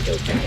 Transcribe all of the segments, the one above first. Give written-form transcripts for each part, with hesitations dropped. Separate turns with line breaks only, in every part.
do better.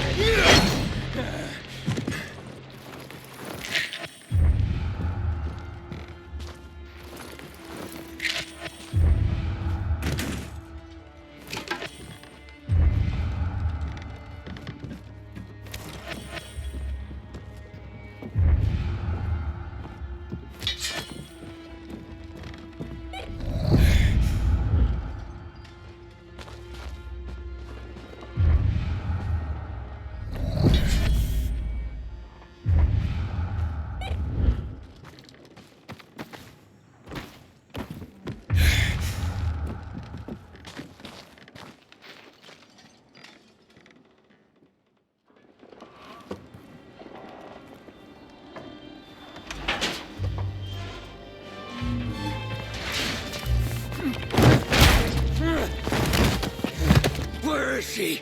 Where is she?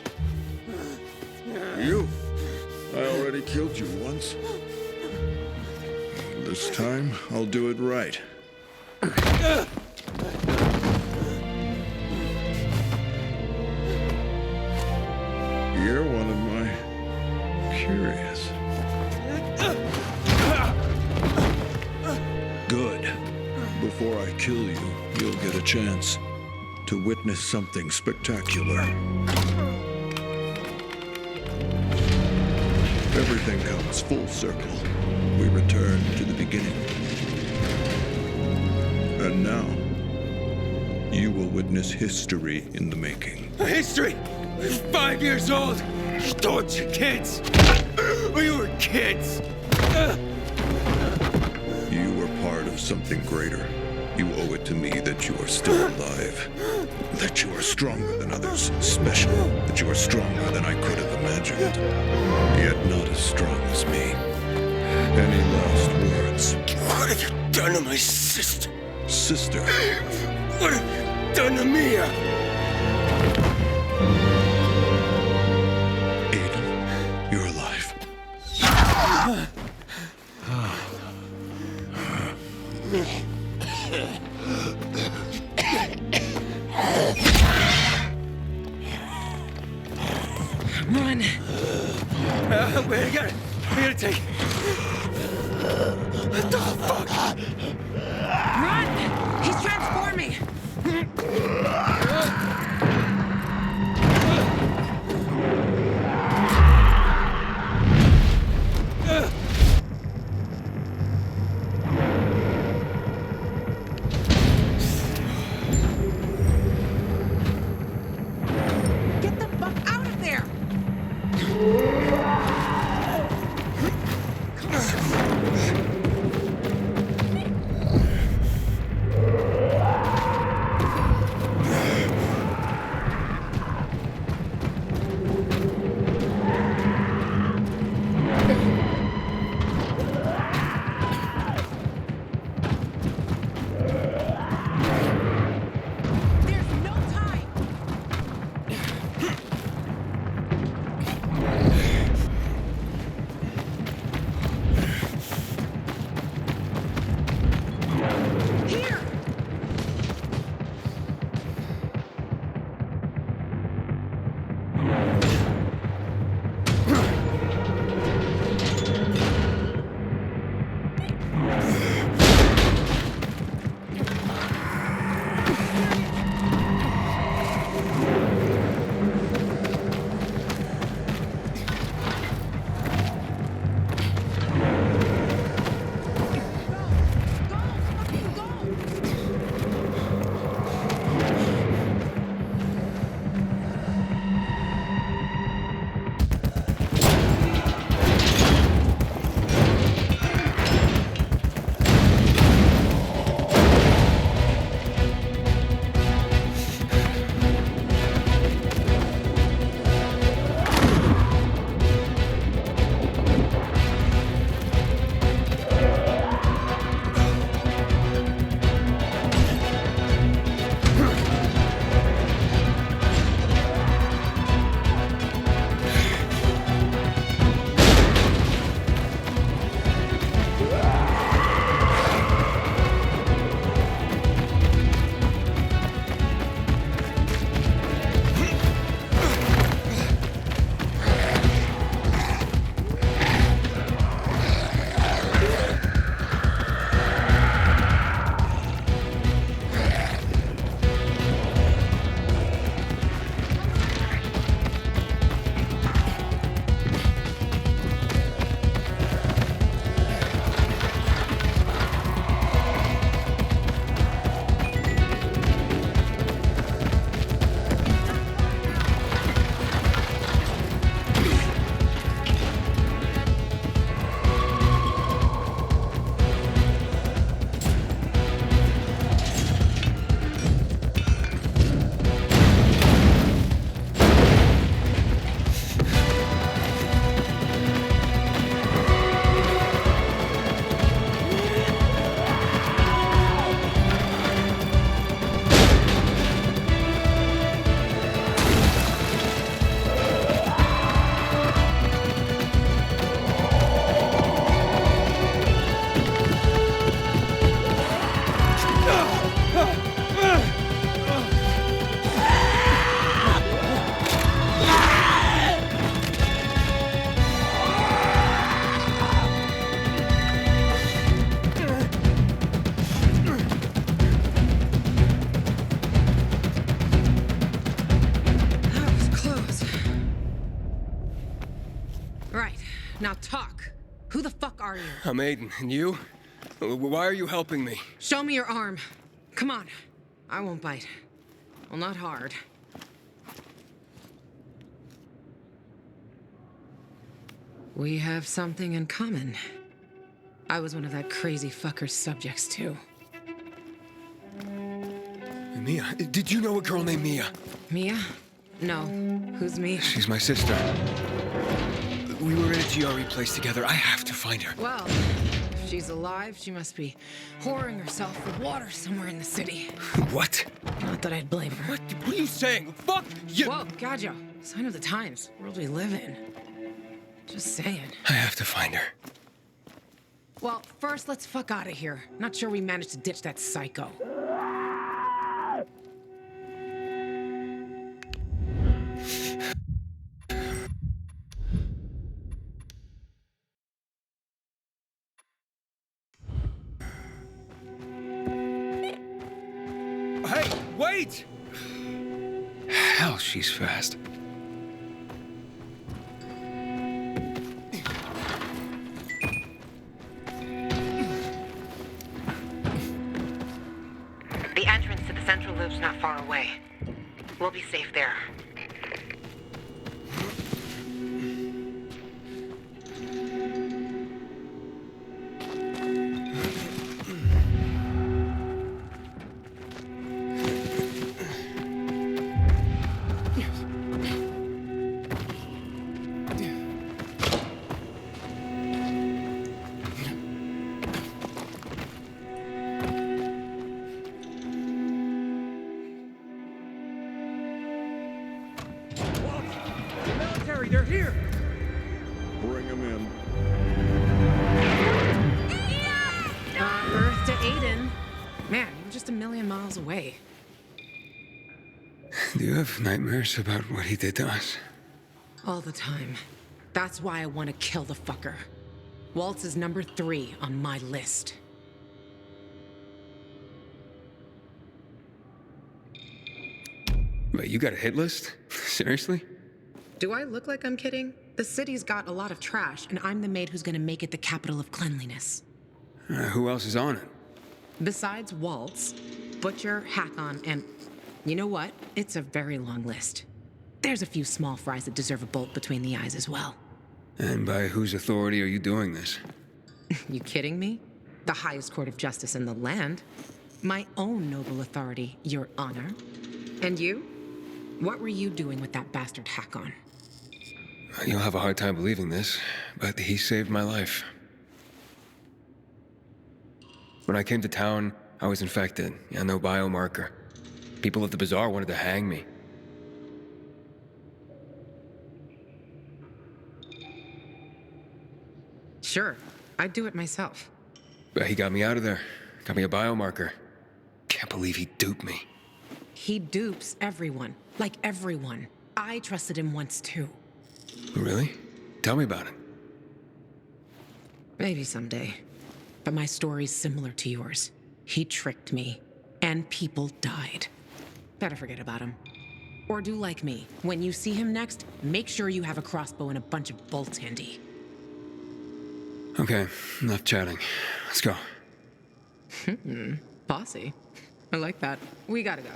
You? I already killed you once. This time, I'll do it right. You're one of my curious. Good. Before I kill you, you'll get a chance to witness something spectacular. Everything comes full circle. We return to the beginning. And now, you will witness history in the making.
A history? 5 years old? You thought you kids? We were kids.
You were part of something greater. You owe it to me that you are still alive. That you are stronger than others. Special. That you are stronger than I could have imagined. Yet not as strong as me. Any last words?
What have you done to my sister?
Sister.
What have you done to Mia?
Aiden, you're alive.
Run!
We gotta take... What the fuck?
Run! He's transforming! Get the fuck out of there! Now talk. Who the fuck are you?
I'm Aiden, and you? Why are you helping me?
Show me your arm. Come on. I won't bite. Well, not hard. We have something in common. I was one of that crazy fucker's subjects, too.
Mia? Did you know a girl named Mia?
Mia? No. Who's Mia?
She's my sister. We were in a GRE place together. I have to find her.
Well, if she's alive, she must be whoring herself for water somewhere in the city.
What?
Not that I'd blame her.
What are you saying? Fuck you!
Whoa, Gajo. Sign of the times. World we live in. Just saying.
I have to find her.
Well, first, let's fuck out of here. Not sure we managed to ditch that psycho.
Hey, wait! Hell, she's fast.
The entrance to the central loop's not far away. We'll be safe there.
They're here!
Bring him in.
Earth to Aiden. Man, you're just a million miles away.
Do you have nightmares about what he did to us?
All the time. That's why I want to kill the fucker. Waltz is number 3 on my list.
Wait, you got a hit list? Seriously?
Do I look like I'm kidding? The city's got a lot of trash, and I'm the maid who's gonna make it the capital of cleanliness.
Who else is on it?
Besides Waltz, Butcher, Hakon, and... You know what? It's a very long list. There's a few small fries that deserve a bolt between the eyes as well.
And by whose authority are you doing this?
You kidding me? The highest court of justice in the land. My own noble authority, Your Honor. And you? What were you doing with that bastard Hakon?
You'll have a hard time believing this, but he saved my life. When I came to town, I was infected. Yeah, no biomarker. People at the bazaar wanted to hang me.
Sure, I'd do it myself.
But he got me out of there. Got me a biomarker. Can't believe he duped me.
He dupes everyone. Like everyone. I trusted him once too.
Really? Tell me about it.
Maybe someday. But my story's similar to yours. He tricked me. And people died. Better forget about him. Or do like me. When you see him next, make sure you have a crossbow and a bunch of bolts handy.
Okay, enough chatting. Let's go.
Bossy. I like that. We gotta go.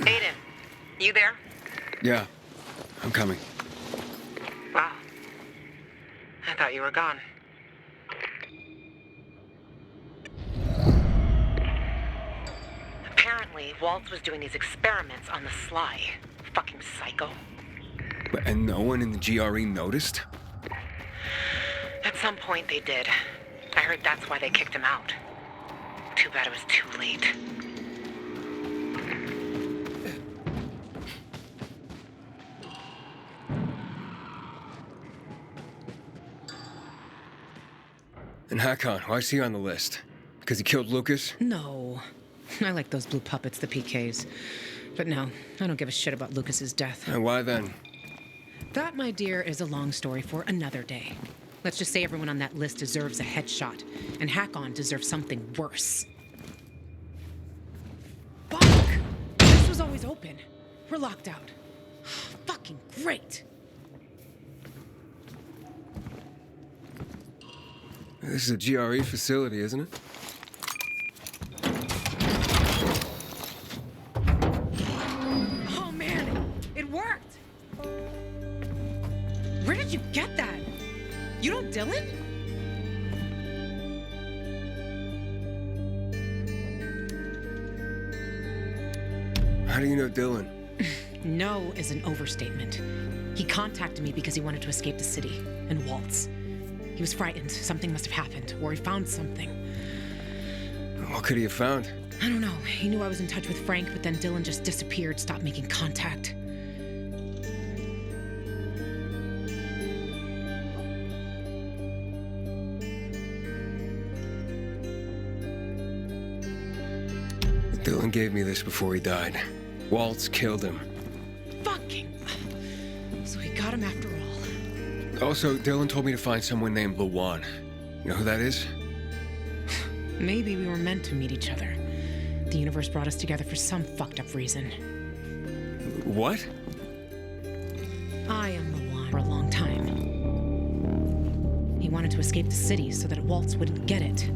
Aiden, you there?
Yeah, I'm coming.
Wow. I thought you were gone. Apparently, Waltz was doing these experiments on the sly. Fucking psycho.
And no one in the GRE noticed?
At some point they did. I heard that's why they kicked him out. Too bad it was too late.
And Hakon, why is he on the list? Because he killed Lucas?
No. I like those blue puppets, the PKs. But no, I don't give a shit about Lucas's death.
And why then?
That, my dear, is a long story for another day. Let's just say everyone on that list deserves a headshot, and Hack-On deserves something worse. Fuck! This was always open. We're locked out. Fucking great!
This is a GRE facility, isn't it?
Oh man, it worked! Where did you get that? You know Dylan?
How do you know Dylan?
No is an overstatement. He contacted me because he wanted to escape the city and waltz. He was frightened. Something must have happened, or he found something.
What could he have found?
I don't know. He knew I was in touch with Frank, but then Dylan just disappeared, stopped making contact.
Dylan gave me this before he died. Waltz killed him.
Fucking... So he got him after all.
Also, Dylan told me to find someone named Lawan. You know who that is?
Maybe we were meant to meet each other. The universe brought us together for some fucked up reason.
What?
I am the one for a long time. He wanted to escape the city so that Waltz wouldn't get it.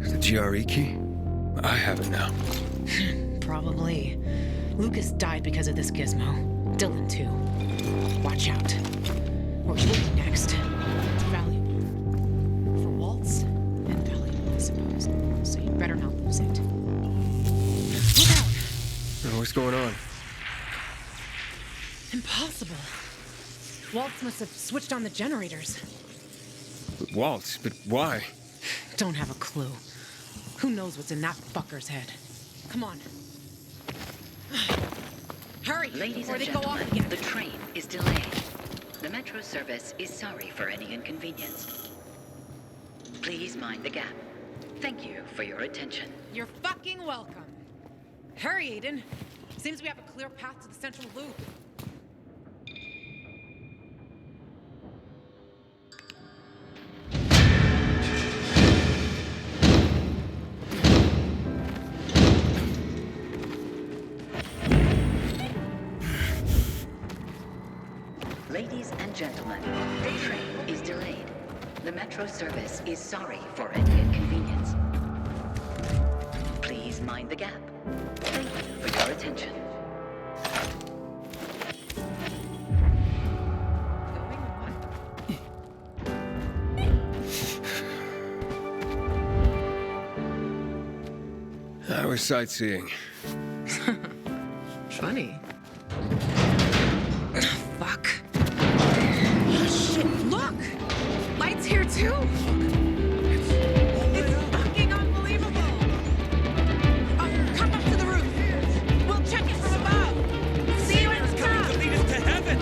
The GRE key? I have it now.
Probably. Lucas died because of this gizmo. Dylan, too. Watch out. Or he will be next. It's valuable. For Waltz, and valuable, I suppose. So you better not lose it. Look out!
What's going on?
Impossible. Waltz must have switched on the generators.
Waltz? But why?
Don't have a clue. Who knows what's in that fucker's head? Come on. Hurry,
Ladies
before
and
they go off
gentlemen,
again.
the train is delayed. The metro service is sorry for any inconvenience. Please mind the gap. Thank you for your attention.
You're fucking welcome. Hurry, Aiden. Seems we have a clear path to the central loop.
Ladies and gentlemen, the train is delayed. The metro service is sorry for any inconvenience. Please mind the gap. Thank you for your attention.
I was sightseeing.
Funny. Fuck. Oh, shit, look! Light's here, too! It's fucking unbelievable! Oh, come up to the roof! We'll check it from above! See you at the top!
To lead us to heaven!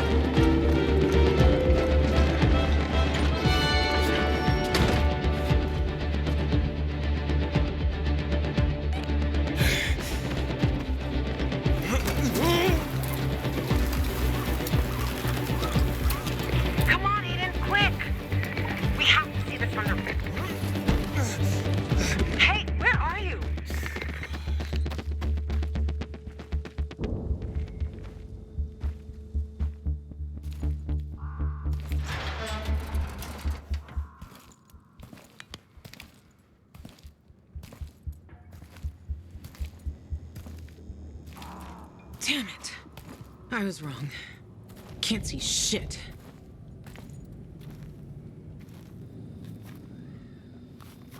Come on, Aiden, quick! We have to see this from the roof. Hey, where are you? Damn it. I was wrong. Can't see shit.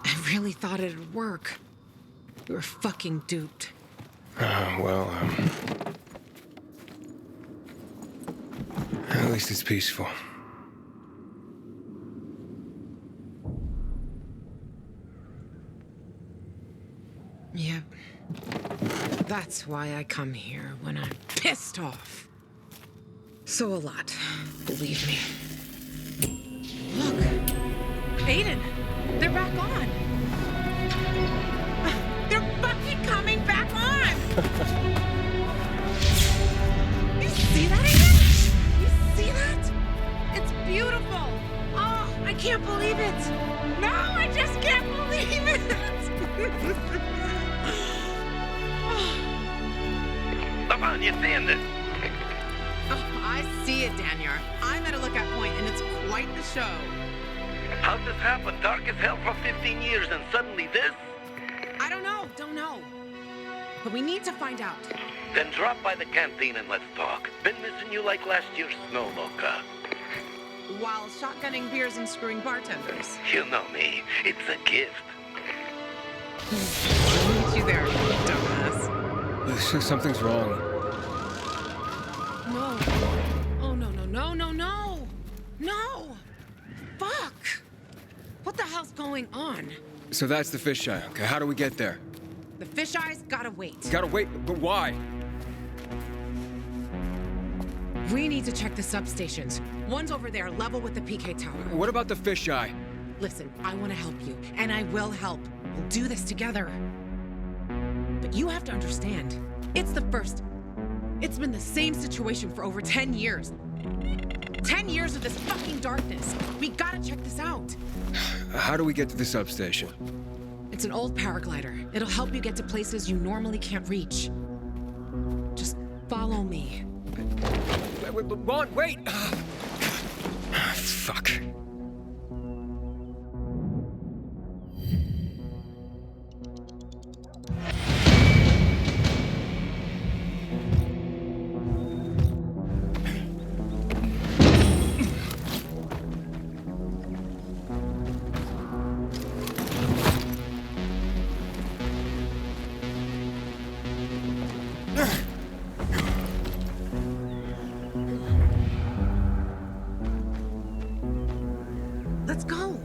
I really thought it'd work. We were fucking duped.
Well, at least it's peaceful.
Yep. That's why I come here when I'm pissed off. So a lot, believe me. Look! Aiden! They're back on! They're fucking coming back You see that, Aiden? You see that? It's beautiful. Oh, I can't believe it. No, I just can't believe it.
Come on, you're seeing this.
Oh, I see it, Daniel. I'm at a lookout point, and it's quite the show.
How'd this happen? Dark as hell for 15 years, and suddenly this?
I don't know. But we need to find out.
Then drop by the canteen and let's talk. Been missing you like last year's snow, Loca.
While shotgunning beers and screwing bartenders.
You know me. It's a gift.
I'll meet you there, dumbass.
Something's wrong.
No. Oh, no. Fuck. What the hell's going on?
So that's the fisheye. Okay, how do we get there?
The fisheye's gotta wait.
Gotta wait, but why?
We need to check the substations. One's over there, level with the PK tower.
What about the fisheye?
Listen, I want to help you, and I will help. We'll do this together. But you have to understand, it's been the same situation for over 10 years. 10 years of this fucking darkness. We gotta check this out.
How do we get to the substation?
It's an old paraglider. It'll help you get to places you normally can't reach. Just follow me.
Wait! Fuck.
Let's go.